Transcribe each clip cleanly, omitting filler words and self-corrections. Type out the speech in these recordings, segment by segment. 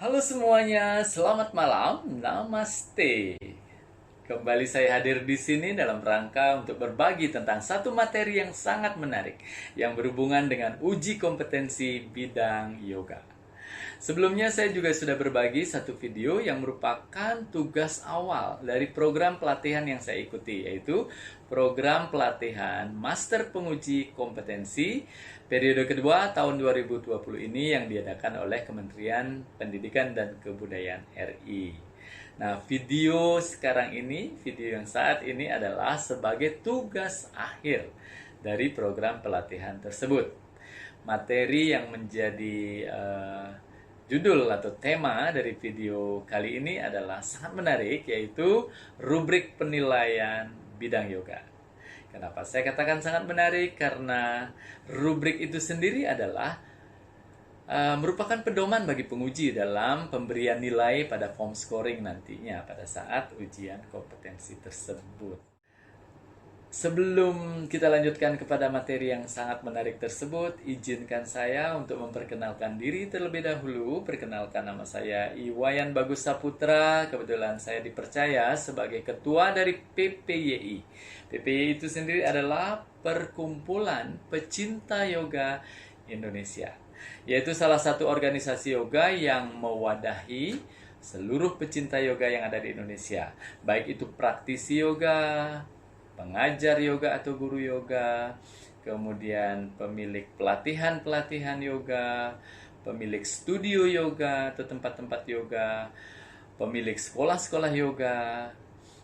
Halo semuanya, selamat malam, namaste. Kembali saya hadir di sini dalam rangka untuk berbagi tentang satu materi yang sangat menarik yang berhubungan dengan uji kompetensi bidang yoga. Sebelumnya saya juga sudah berbagi satu video yang merupakan tugas awal dari program pelatihan yang saya ikuti, yaitu program pelatihan Master Penguji Kompetensi periode kedua tahun 2020 ini yang diadakan oleh Kementerian Pendidikan dan Kebudayaan RI. Nah, video sekarang ini, video yang saat ini adalah sebagai tugas akhir dari program pelatihan tersebut. Materi yang menjadi judul atau tema dari video kali ini adalah sangat menarik, yaitu rubrik penilaian bidang yoga. Kenapa saya katakan sangat menarik? Karena rubrik itu sendiri adalah merupakan pedoman bagi penguji dalam pemberian nilai pada form scoring nantinya pada saat ujian kompetensi tersebut. Sebelum kita lanjutkan kepada materi yang sangat menarik tersebut, izinkan saya untuk memperkenalkan diri terlebih dahulu. Perkenalkan, nama saya Iwayan Bagus Saputra. Kebetulan saya dipercaya sebagai ketua dari PPYI. PPYI itu sendiri adalah Perkumpulan Pecinta Yoga Indonesia, yaitu salah satu organisasi yoga yang mewadahi seluruh pecinta yoga yang ada di Indonesia, baik itu praktisi yoga, pengajar yoga atau guru yoga, kemudian pemilik pelatihan-pelatihan yoga, pemilik studio yoga atau tempat-tempat yoga, pemilik sekolah-sekolah yoga,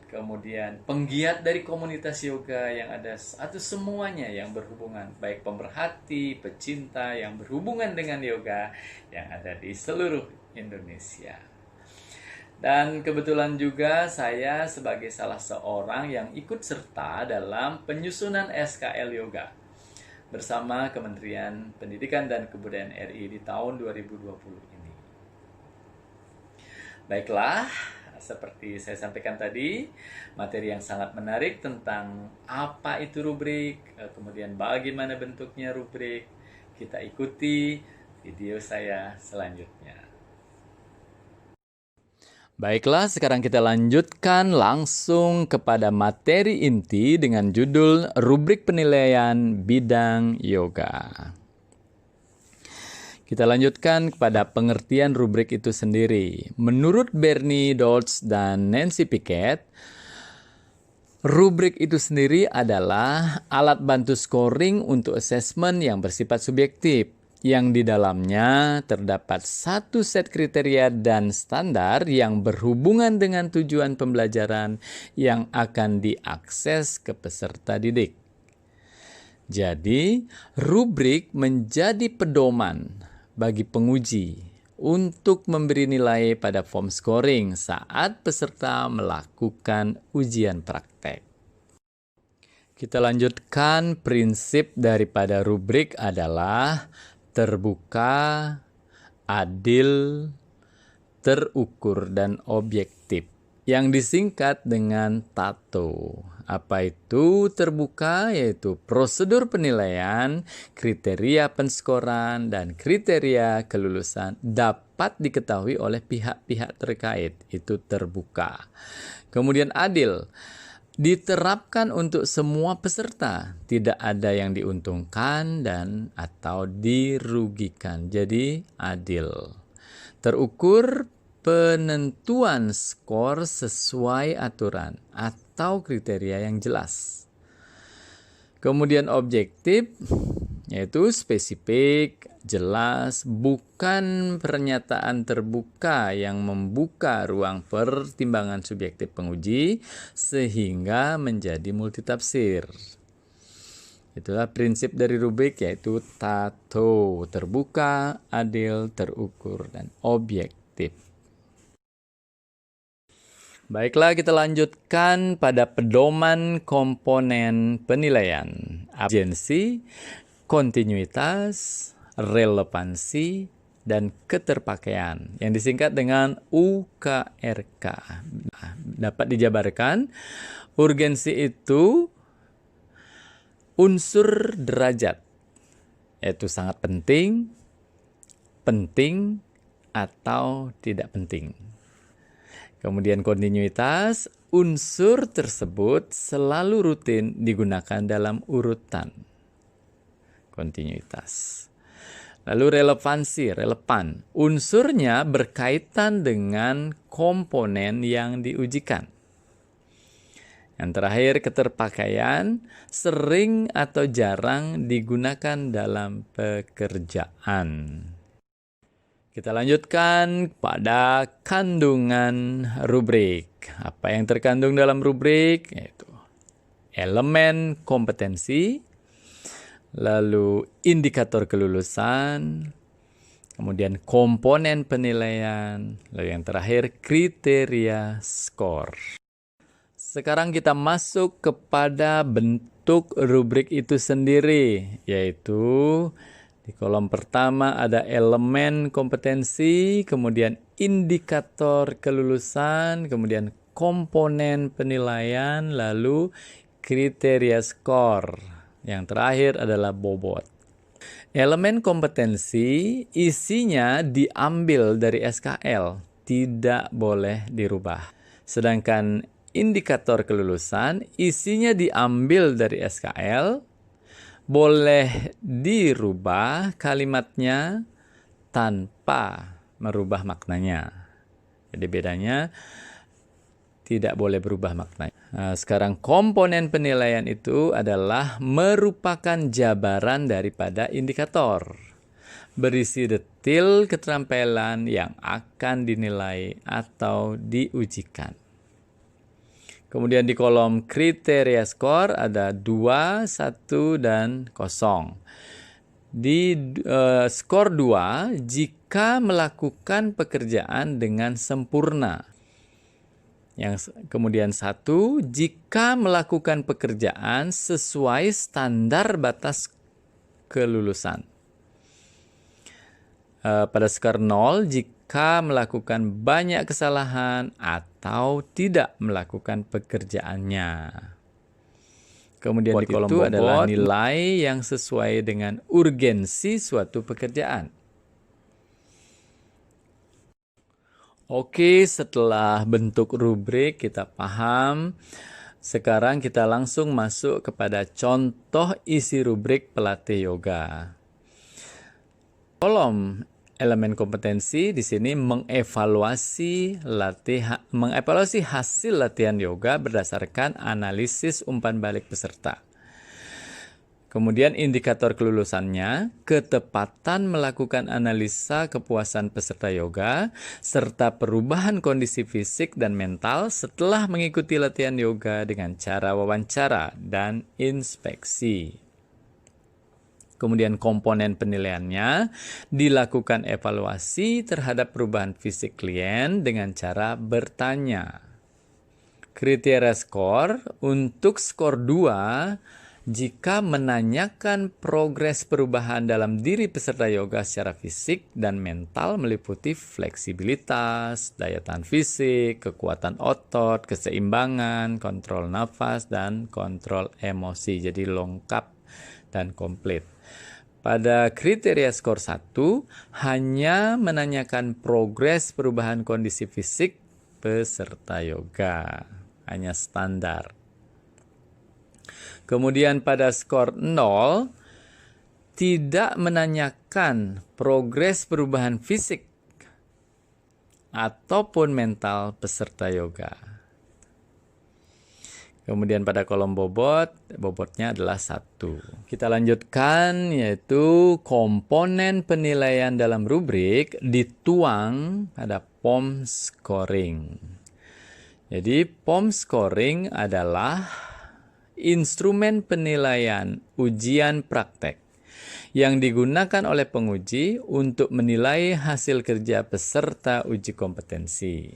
kemudian penggiat dari komunitas yoga yang ada, atau semuanya yang berhubungan, baik pemerhati, pecinta yang berhubungan dengan yoga yang ada di seluruh Indonesia. Dan kebetulan juga saya sebagai salah seorang yang ikut serta dalam penyusunan SKL Yoga bersama Kementerian Pendidikan dan Kebudayaan RI di tahun 2020 ini. Baiklah, seperti saya sampaikan tadi, materi yang sangat menarik tentang apa itu rubrik, kemudian bagaimana bentuknya rubrik. Kita ikuti video saya selanjutnya. Baiklah, sekarang kita lanjutkan langsung kepada materi inti dengan judul rubrik penilaian bidang yoga. Kita lanjutkan kepada pengertian rubrik itu sendiri. Menurut Bernie Dodds dan Nancy Pickett, rubrik itu sendiri adalah alat bantu scoring untuk asesmen yang bersifat subjektif, yang di dalamnya terdapat satu set kriteria dan standar yang berhubungan dengan tujuan pembelajaran yang akan diakses ke peserta didik. Jadi, rubrik menjadi pedoman bagi penguji untuk memberi nilai pada form scoring saat peserta melakukan ujian praktek. Kita lanjutkan. Prinsip daripada rubrik adalah terbuka, adil, terukur, dan objektif, yang disingkat dengan TATO. Apa itu terbuka? Yaitu prosedur penilaian, kriteria penskoran, dan kriteria kelulusan dapat diketahui oleh pihak-pihak terkait. Itu terbuka. Kemudian adil, diterapkan untuk semua peserta, tidak ada yang diuntungkan dan atau dirugikan. Jadi adil. Terukur, penentuan skor sesuai aturan atau kriteria yang jelas. Kemudian objektif, yaitu spesifik, jelas, bukan pernyataan terbuka yang membuka ruang pertimbangan subjektif penguji sehingga menjadi multitafsir. Itulah prinsip dari rubrik, yaitu TATO, terbuka, adil, terukur, dan objektif. Baiklah, kita lanjutkan pada pedoman komponen penilaian. Urgensi, kontinuitas, relevansi, dan keterpakaian yang disingkat dengan UKRK. Dapat dijabarkan, urgensi itu unsur derajat, yaitu sangat penting, atau tidak penting. Kemudian kontinuitas, unsur tersebut selalu rutin digunakan dalam urutan. Kontinuitas. Lalu relevansi, relevan. Unsurnya berkaitan dengan komponen yang diujikan. Yang terakhir, keterpakaian, sering atau jarang digunakan dalam pekerjaan. Kita lanjutkan pada kandungan rubrik. Apa yang terkandung dalam rubrik? Yaitu elemen kompetensi, lalu indikator kelulusan, kemudian komponen penilaian, lalu yang terakhir kriteria skor. Sekarang kita masuk kepada bentuk rubrik itu sendiri, yaitu di kolom pertama ada elemen kompetensi, kemudian indikator kelulusan, kemudian komponen penilaian, lalu kriteria skor. Yang terakhir adalah bobot. Elemen kompetensi isinya diambil dari SKL, tidak boleh dirubah. Sedangkan indikator kelulusan isinya diambil dari SKL, boleh dirubah kalimatnya tanpa merubah maknanya. Jadi bedanya tidak boleh berubah maknanya. Nah, sekarang komponen penilaian itu adalah merupakan jabaran daripada indikator. Berisi detil keterampilan yang akan dinilai atau diujikan. Kemudian di kolom kriteria skor ada 2, 1, dan 0. Di skor 2, jika melakukan pekerjaan dengan sempurna. Yang kemudian 1, jika melakukan pekerjaan sesuai standar batas kelulusan. Pada skor 0, jika melakukan banyak kesalahan atau tidak melakukan pekerjaannya. Kemudian di kolom itu adalah nilai yang sesuai dengan urgensi suatu pekerjaan. Oke, setelah bentuk rubrik kita paham, sekarang kita langsung masuk kepada contoh isi rubrik pelatih yoga. Kolom elemen kompetensi di sini mengevaluasi hasil latihan yoga berdasarkan analisis umpan balik peserta. Kemudian indikator kelulusannya, ketepatan melakukan analisa kepuasan peserta yoga, serta perubahan kondisi fisik dan mental setelah mengikuti latihan yoga dengan cara wawancara dan inspeksi. Kemudian komponen penilaiannya, dilakukan evaluasi terhadap perubahan fisik klien dengan cara bertanya. Kriteria skor, untuk skor 2, jika menanyakan progres perubahan dalam diri peserta yoga secara fisik dan mental meliputi fleksibilitas, daya tahan fisik, kekuatan otot, keseimbangan, kontrol nafas, dan kontrol emosi. Jadi lengkap dan komplit. Pada kriteria skor 1, hanya menanyakan progres perubahan kondisi fisik peserta yoga. Hanya standar. Kemudian pada skor 0, tidak menanyakan progres perubahan fisik ataupun mental peserta yoga. Kemudian pada kolom bobotnya adalah 1. Kita lanjutkan, yaitu komponen penilaian dalam rubrik dituang pada POM scoring. Jadi POM scoring adalah instrumen penilaian ujian praktek yang digunakan oleh penguji untuk menilai hasil kerja peserta uji kompetensi.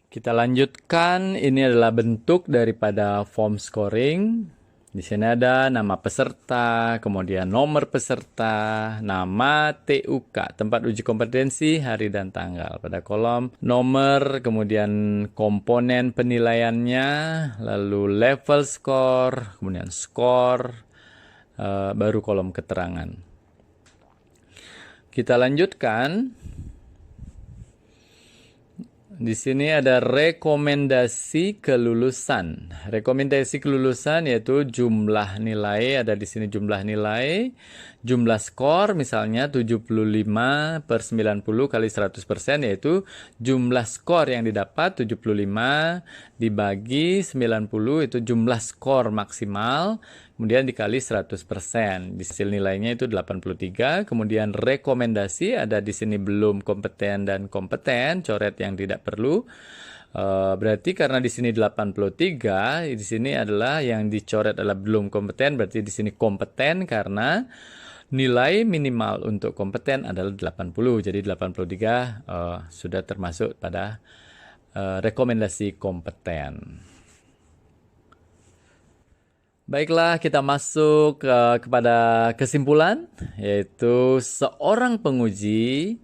Kita lanjutkan, ini adalah bentuk daripada form scoring. Di sini ada nama peserta, kemudian nomor peserta, nama TUK, tempat uji kompetensi, hari dan tanggal. Pada kolom nomor, kemudian komponen penilaiannya, lalu level score, kemudian skor, baru kolom keterangan. Kita lanjutkan. Di sini ada rekomendasi kelulusan. Rekomendasi kelulusan yaitu jumlah nilai, ada di sini jumlah nilai, jumlah skor misalnya 75/90 kali 100%, yaitu jumlah skor yang didapat 75 dibagi 90 itu jumlah skor maksimal, kemudian dikali 100%. Hasil nilainya itu 83. Kemudian rekomendasi ada di sini belum kompeten dan kompeten, coret yang tidak perlu. Berarti karena di sini 83, di sini adalah yang dicoret adalah belum kompeten, berarti di sini kompeten karena nilai minimal untuk kompeten adalah 80. Jadi 83 sudah termasuk pada rekomendasi kompeten. Baiklah, kita masuk kepada kesimpulan, yaitu seorang penguji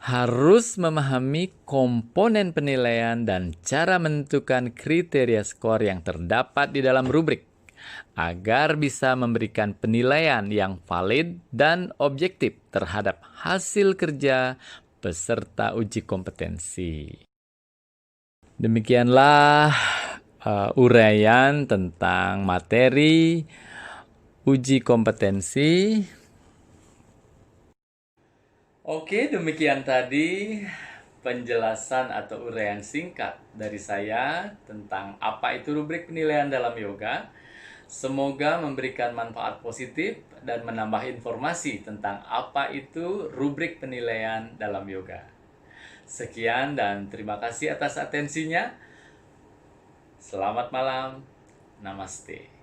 harus memahami komponen penilaian dan cara menentukan kriteria skor yang terdapat di dalam rubrik agar bisa memberikan penilaian yang valid dan objektif terhadap hasil kerja peserta uji kompetensi. Demikianlah uraian tentang materi uji kompetensi. Oke, demikian tadi penjelasan atau uraian singkat dari saya tentang apa itu rubrik penilaian dalam yoga. Semoga memberikan manfaat positif dan menambah informasi tentang apa itu rubrik penilaian dalam yoga. Sekian dan terima kasih atas atensinya. Selamat malam. Namaste.